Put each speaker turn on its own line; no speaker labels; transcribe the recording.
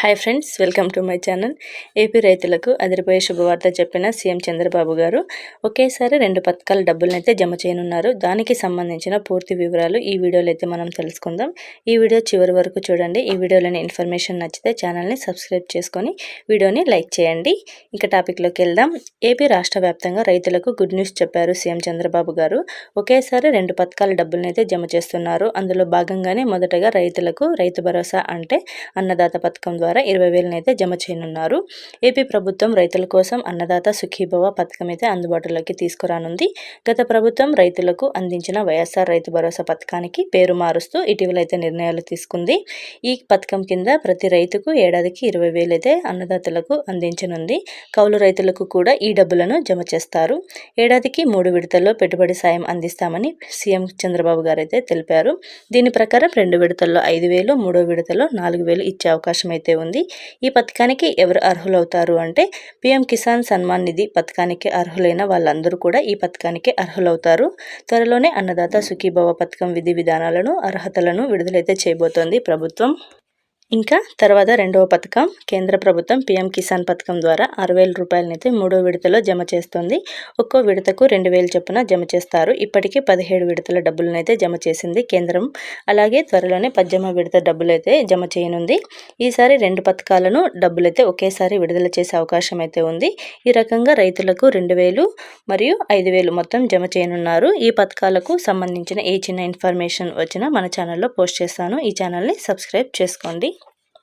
Hi friends, welcome to my channel. AP రైతులకు అదిరిపోయే శుభవార్త చెప్పిన సీఎం చంద్రబాబు గారు ఒకేసారి 2 పథకాల డబ్బులనైతే జమ చేయనున్నారు. దానికి సంబంధించిన పూర్తి వివరాలు ఈ వీడియోలో అయితే మనం తెలుసుకుందాం. ఈ వీడియో చివరి వరకు చూడండి. ఈ వీడియోలోని ఇన్ఫర్మేషన్ నచ్చితే ఛానల్ని సబ్స్క్రైబ్ చేసుకొని వీడియోని లైక్ చేయండి. ఇంకా టాపిక్లోకి వెళ్దాం. ఏపీ రాష్ట్ర వ్యాప్తంగా రైతులకు గుడ్ న్యూస్ చెప్పారు సీఎం చంద్రబాబు గారు. ఒకేసారి 2 పథకాల డబ్బులనైతే జమ చేస్తున్నారు. అందులో భాగంగానే మొదటగా రైతులకు రైతు భరోసా అంటే అన్నదాత పథకం ద్వారా 20,000 అయితే జమ చేయనున్నారు. ఏపీ ప్రభుత్వం రైతుల కోసం అన్నదాత సుఖీభవ పథకం అయితే అందుబాటులోకి తీసుకురానుంది. గత ప్రభుత్వం రైతులకు అందించిన వైఎస్ఆర్ రైతు భరోసా పథకానికి పేరు మారుస్తూ ఇటీవలైతే నిర్ణయాలు తీసుకుంది. ఈ పథకం కింద ప్రతి రైతుకు ఏడాదికి 20,000 అయితే అన్నదాతలకు అందించనుంది. కౌలు రైతులకు కూడా ఈ డబ్బులను జమ చేస్తారు. ఏడాదికి 3 విడతల్లో పెట్టుబడి సాయం అందిస్తామని సీఎం చంద్రబాబు గారు అయితే తెలిపారు. దీని ప్రకారం 2 విడతల్లో 5,000, 3వ విడతలో 4,000 ఇచ్చే అవకాశం అయితే ఉంది. ఈ పథకానికి ఎవరు అర్హులవుతారు అంటే పీఎం కిసాన్ సన్మాన్ నిధి పథకానికి అర్హులైన వాళ్ళందరూ కూడా ఈ పథకానికి అర్హులవుతారు. త్వరలోనే అన్నదాత సుఖీభవ పథకం విధి విధానాలను, అర్హతలను విడుదలైతే చేయబోతోంది ప్రభుత్వం. ఇంకా తర్వాత 2వ పథకం కేంద్ర ప్రభుత్వం పీఎం కిసాన్ పథకం ద్వారా 6,000 రూపాయలనైతే 3వ విడతలో జమ చేస్తుంది. ఒక్కో విడతకు 2,000 చొప్పున జమ చేస్తారు. ఇప్పటికీ 17 విడతల డబ్బులనైతే జమ చేసింది కేంద్రం. అలాగే త్వరలోనే 18వ విడత డబ్బులైతే జమ చేయనుంది. ఈసారి 2 పథకాలను డబ్బులైతే ఒకేసారి విడుదల చేసే అవకాశం అయితే ఉంది. ఈ రకంగా రైతులకు 2,000 మరియు 5,000 మొత్తం జమ చేయనున్నారు. ఈ పథకాలకు సంబంధించిన ఏ చిన్న ఇన్ఫర్మేషన్ వచ్చినా మన ఛానల్లో పోస్ట్ చేస్తాను. ఈ ఛానల్ని సబ్స్క్రైబ్ చేసుకోండి.